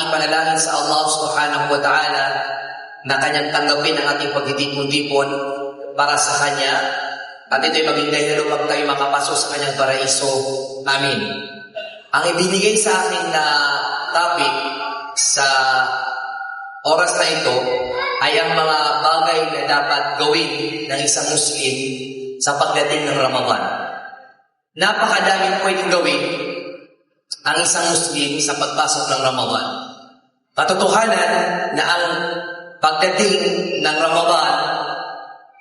ipanalangin sa Allah subhanahu wa ta'ala na kanyang tanggapin ang ating pagtitipon-tipon para sa Kanya, at ito'y maging dahilan upang tayo makapasok sa Kanyang paraiso. Amin. Ang ibinigay sa akin na topic sa oras na ito ay ang mga bagay na dapat gawin ng isang Muslim sa pagdating ng Ramadan. Napakadaming pwedeng gawin ang isang Muslim sa pagpasok ng Ramadan. Katotohanan na ang pagdating ng Ramadan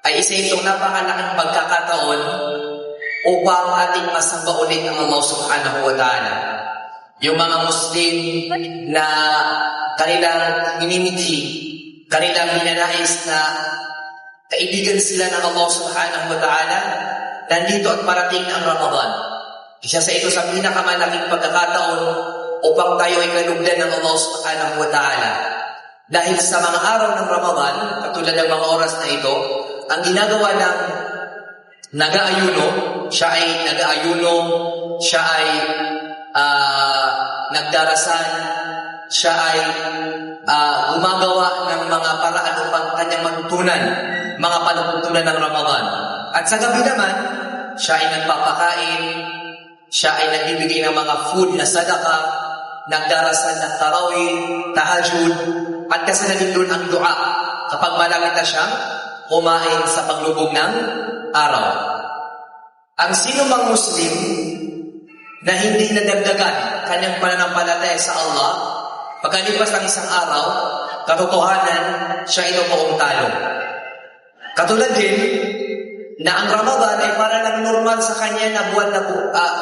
ay isa itong napakalaking pagkakataon upang ating masamba ulit ang Allah subhanahu wa ta'ala. Yung mga Muslim na kanilang minimithi, kanilang minanais na kaibigan sila ng Allah subhanahu wa ta'ala, nandito at parating ang Ramadan. Isa sa ito sa pinakamalaking pagkakataon upang tayo ay kalugdan ng Allah subhanahu wa ta'ala. Dahil sa mga araw ng Ramadan, katulad ng mga oras na ito, ang ginagawa ng nag-aayuno, siya ay nag-aayuno, siya ay nagdarasal, siya ay gumagawa ng mga paraan upang kanyang matutunan, mga panuntunan ng Ramadan. At sa gabi naman, siya ay nagpapakain, siya ay nagbibigay ng mga food na sadaka, nagdarasal ng tarawih, tahajjud, at kasalalin doon ang dua kapag malapit na siyang kumain sa paglubog ng araw. Ang sino mang Muslim na hindi nadagdagan kanyang pananampalataya sa Allah, pagkalipas ng isang araw, katotohanan, siya ito poong talo. Katulad din, na ang Ramadan ay para lang normal sa kanya na buwan na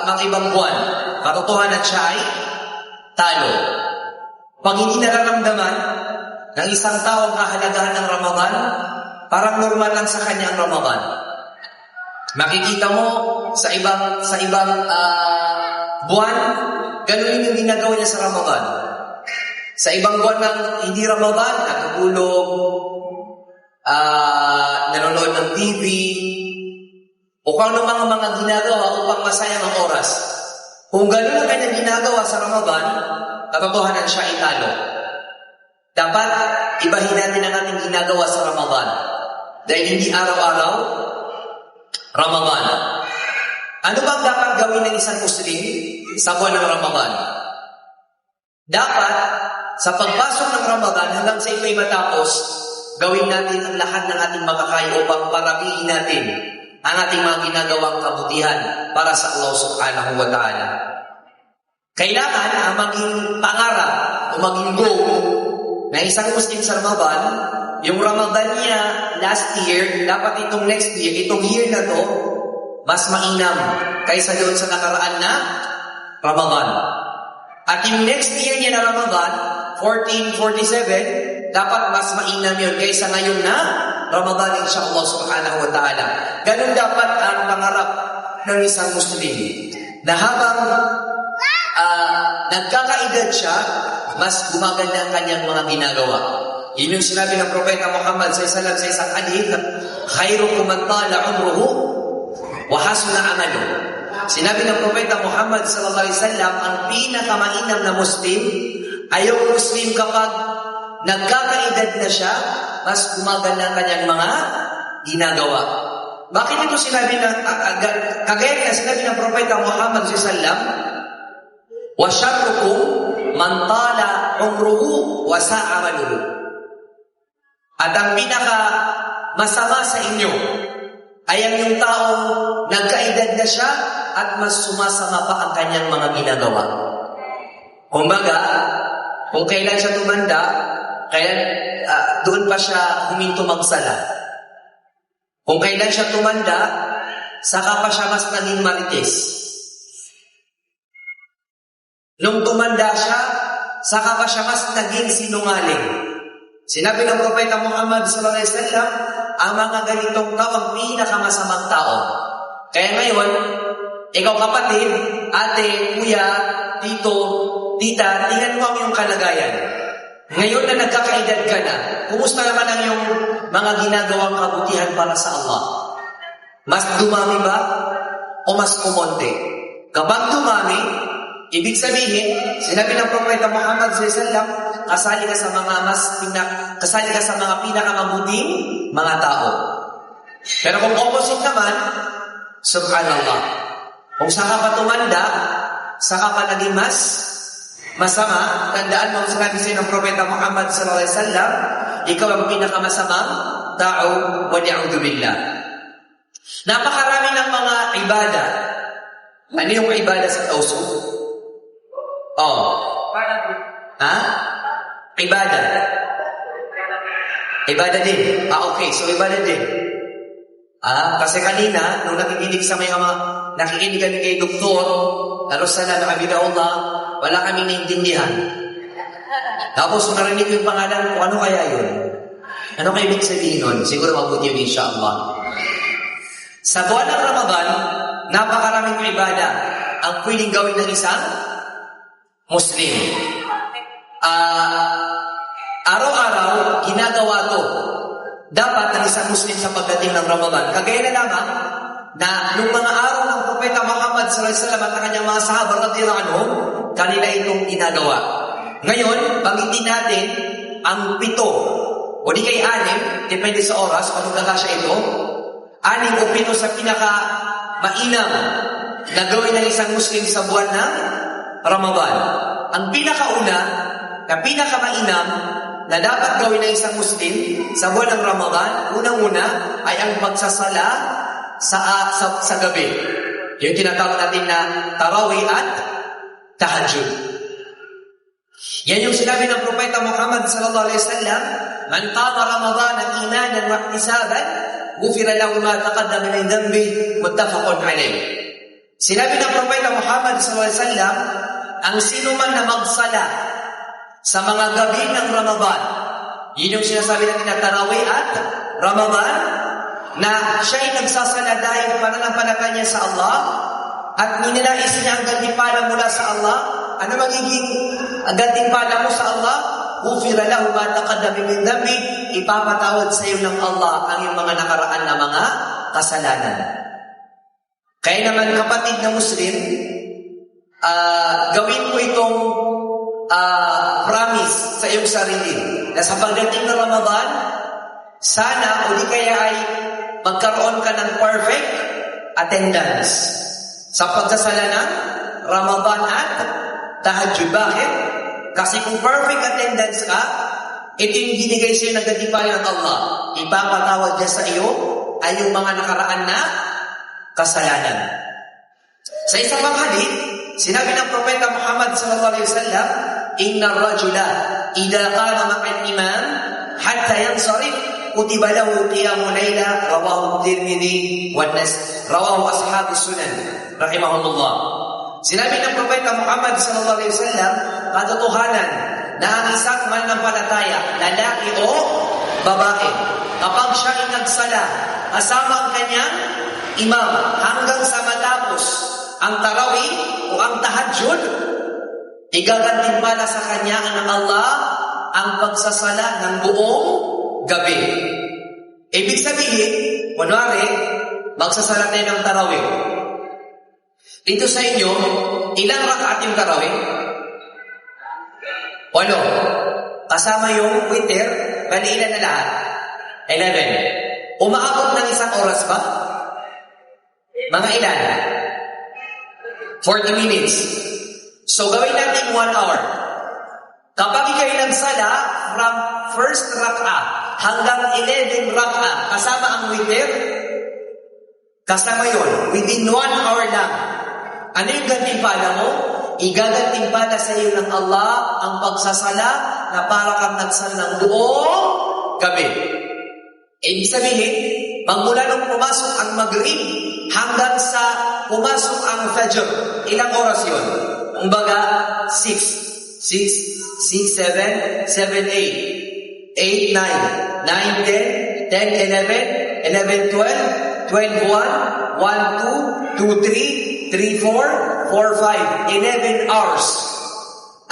mga ibang buwan. Katotohanan, siya ay talo. Pag hindi nararamdaman ng isang tao ang kahalagahan ng Ramadan, parang normal lang sa kanya ang Ramadan. Makikita mo sa ibang buwan, ganun yung ginagawa niya sa Ramadan. Sa ibang buwan ng hindi Ramadan, natutulog, nanonood ng TV, o kung ano mga ginagawa upang masayang ang oras. Kung ganun ang kanyang ginagawa sa Ramadan, katotohanan siya ay talo. Dapat ibahin natin ang ating ginagawa sa Ramadan. Dahil hindi araw-araw Ramadan. Ano bang dapat gawin ng isang Muslim sa buwan ng Ramadan? Dapat, sa pagpasok ng Ramadan hanggang sa ito'y matapos, gawin natin ang lahat ng ating makakaya upang parabihin natin ang ating mga ginagawang kabutihan para sa Allah subhanahu wa ta'ala. Kailangan ang maging pangarap o maging goal na isang Muslim sa Ramadan, yung Ramadan niya last year, dapat itong next year, itong year na to, mas mainam kaysa doon sa nakaraan na Ramadan. At yung next year niya na Ramadan, 1447, dapat mas mainam yun kaysa ngayon na Ramadan, insyaAllah subhanahu wa ta'ala. Ganun dapat ang pangarap ng isang Muslim. Na habang nagkakaedad siya, mas gumaganda ang kanyang mga ginagawa. Yun yung sinabi ng Propeta Muhammad sa isang hadith, khairukum man tala umruhu wa hasuna amalu. Sinabi ng Propeta Muhammad sallallahu alaihi wasallam, ang pinakamainam na Muslim ay yung Muslim kapag nagkakaedad na siya, mas gumaganda ang kanyang mga ginagawa. Bakit ito sinabi ng kagaya na sinabi ng Propeta Muhammad sallallahu alaihi wasallam, wa syarrukum man tala umruhu wa sa'a amaluhu. At ang pinaka masama sa inyo ay ang yung taong nagkaedad na siya at mas sumasama pa ang kanyang mga ginagawa. Kumbaga, kung kailan siya tumanda, doon pa siya huminto magsala. Kung kailan siya tumanda, saka pa siya mas naging marites. Nung tumanda siya, saka pa siya mas naging sinungaling. Sinabi ng Propeta Muhammad sallallahu alaihi wasallam, ang mga ganitong tao ang pinakamasamang tao. Kaya ngayon, ikaw kapatid, ate, kuya, tito, tita, tingnan mo ang iyong kalagayan. Ngayon na nagkakaedad ka na, kumusta naman ang iyong mga ginagawang kabutihan para sa Allah? Mas dumami ba o mas kumonte? Kapag dumami, ibig sabihin, sinabi ng Propeta Muhammad sallallahu alaihi wasallam, kasali ka sa mga pinakamabuting mga tao. Pero kung opposite naman, subhanallah, kung saka pa tumanda, saka pa naging mas masama, tandaan mo sinabi sa'yo ng Propeta Muhammad sallallahu alaihi wasallam, ikaw ang pinakamasamang tao, wa ni'udhu billah. Napakarami ng mga ibada. Ano yung ibada sa tawsud? Ibada. Ibada din. Okay, so ibada din. Kasi kanina, nung nakikinig kami kay Doktor, Arusala na Abidahullah, wala kami naintindihan. Tapos narinig ko yung pangalan ko, ano kaya yun? Ano kayo ibig sabihin nun? Siguro mabuti yun, insyaAllah. Sa buwan ng Ramadan, napakaraming ibada ang pwedeng gawin ng isang Muslim. Araw-araw, ginagawa to. Dapat ng isang Muslim sa pagdating ng Ramadan. Kagaya na lamang na nung mga araw ng Propeta Muhammad sallallahu alaihi wasallam at ang kanyang mga sahaba radhiyallahu anhum, kanila itong ginagawa. Ngayon, banggitin natin ang 7 o di kay 6, depende sa oras, kung magkakasya ito, 6 o 7 sa pinaka-mainam na gawin ng isang Muslim sa buwan ng Ramadan. Ang pinakauna, na pinaka-mainam na dapat gawin ng isang Muslim sa buwan ng Ramadan, unang-una ay ang pagsasala sa gabi. Yung tinatawag natin na tarawih at tahajjud. Yan yung sinabi ng Propeta Muhammad sallallahu alaihi wasallam, man qama Ramadan imanan wa ihtisaban, ghufira lahu ma taqaddama min dhanbi, muttafaqun alayh. Sinabi ng Propeta Muhammad sallallahu alaihi wasallam, ang sino man na magsala sa mga gabi ng Ramadan, yun yung sinasabi natin na tarawih at Ramadan, na siya'y nagsasala dahil pananampalataya sa Allah at ninanais niya ang gantimpala mula sa Allah. Ano magiging gantimpala mo sa Allah? Ghufira lahu ma taqaddama min dhanbi, ipapatawad sa iyo ng Allah ang iyong mga nakaraan na mga kasalanan. Kaya naman kapatid na Muslim, gawin mo itong promise sa iyong sarili na sa pagdating ng Ramadan, sana o di kaya ay magkaroon ka ng perfect attendance sa pagsasala ng Ramadan at tahajjud. Bakit? Kasi kung perfect attendance ka, ito yung binigay sa iyo ng gantimpala ng Allah. Ipapatawad niya sa iyo ay yung mga nakaraan na kasalanan. Sa isang pang hadith, sinabi ng Propeta Muhammad sallallahu alaihi wasallam, inna ar-rajula idha qama ma'al imam hatta yansarif kutiba lahu qiyamu layla, rawahu Tirmidhi rawahu ashabu sunan rahimahumullah. Sinabi ng Propeta Muhammad sallallahu alaihi wasallam, katotohanan na ang isang mananampalataya, lalaki o babae, kapag siya ay nagsala kasama ang kanyang imam hanggang sa matapos ang tarawih o ang tahajjud, igagantimpala sa kanya ng Allah ang pagsasala ng buong gabi. Ibig sabihin, kunwari, magsasala tayo ng tarawih. Dito sa inyo, ilang rakaat yung tarawih? 8. Kasama yung witr, bali ilan na lahat? 11. Umaabot ng isang oras ba? Mga ilan? 40 minutes. So, gawin natin 1 hour. Kapag ikaw nagsala from first rak'ah hanggang 11 rak'ah, kasama ang witr, kasama yun, within 1 hour lang. Ano yung gantimpala mo? Igagantimpala sa iyo ng Allah ang pagsasala na para kang nagsala ng buong gabi. Ibig sabihin, magmula nung pumasok ang Maghrib hanggang sa pumasok ang Fajr, ilang oras yun? Kumbaga, 6, 7, 8, 8, 9, 9, 10, 10, 11, 12, 12, 1, 1, 2, 2, 3, 3, 4, 4, 5, 11 hours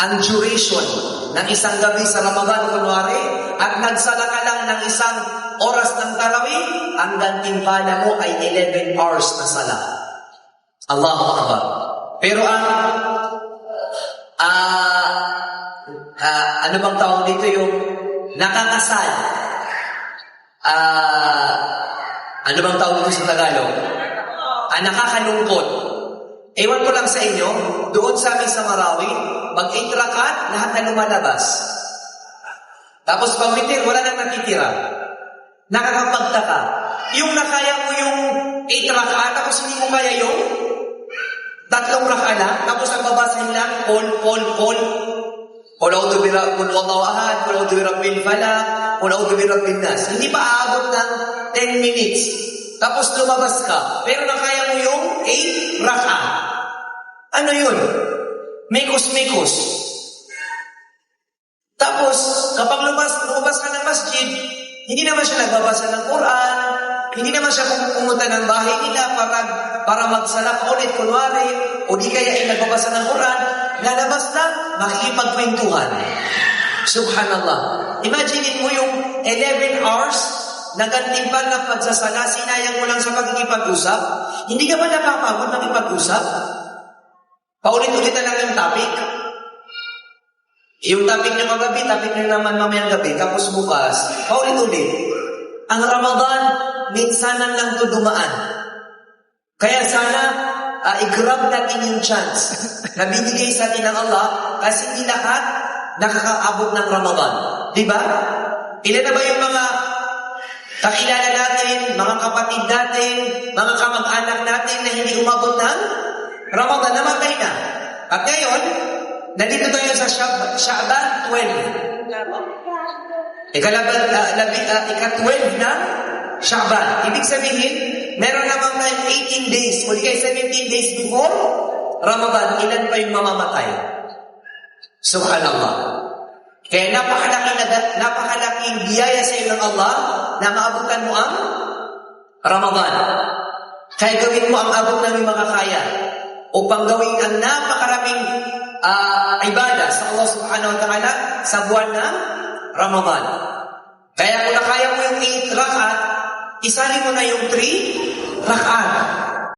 ang duration ng isang gabi sa Ramadan, kunwari, at nagsala ka lang ng isang oras ng tarawih, ang gantimpala mo ay 11 hours na sala. Allahu Akbar. Pero ano bang tawag dito yung nakakasal? Ano bang tawag dito sa Tagalog? Nakakalungkot. Ewan ko lang sa inyo, doon sa amin sa Marawi, mag-8 rakat, lahat na lumalabas. Tapos pag witir, wala nang natitira. Nakakapagtaka. Yung nakaya mo yung 8 rakat, tapos hindi mo kaya yung 3 rakat lang, tapos ang babasahin lang, Qul a'udhu bi rabbil wallahu ahad, Qul a'udhu bi rabbil falaq, Qul a'udhu bi rabbin nas. Hindi pa aabot ng 10 minutes. Tapos lumabas ka. Pero nakaya mo yung 8 raka. Ano yun? Mekos-mekos. Tapos, kapag lumabas ka ng masjid, hindi naman siya nagbabasa ng Quran, hindi naman siya pumunta ng bahay nila para magsala ka ulit, kunwari, o di kaya ay nagbabasa ng Quran, lalabas lang, makikipagkwentuhan. Subhanallah. Imagine mo yung 11 hours na gantimpal na pagsasala, sinayang mo lang sa pagkikipag-usap. Hindi ka ba napapagod makipag-usap? Paulit-ulit na lang yung topic. Yung topic nyo kagabi, topic nyo naman mamayang gabi, tapos bukas, paulit-ulit. Ang Ramadan, minsanan lang ito dumaan. Kaya sana, i-grab natin yung chance na binigay sa atin ng Allah, kasi hindi lahat nakakaabot ng Ramadan. Diba? Ilan na ba yung mga kakilala natin, mga kapatid natin, mga kamag-anak natin na hindi umabot ng Ramadan, namatay na. At ngayon, nandito tayo sa Sha'ban 12. Ika-12 na Sha'ban. Ibig sabihin, meron naman tayong 18 days, o di kayo 17 days before Ramadan, ilan pa yung mamamatay? Subhanallah. Kaya napakalaking biyaya sa iyo ng Allah na maabutan mo ang Ramadan. Kaya gawin mo ang abot ng mga kaya upang gawin ang napakaraming ibada sa Allah subhanahu wa ta'ala sa buwan ng Ramadan. Kaya kung nakaya mo yung 8 rakat, isali mo na yung 3 rakat.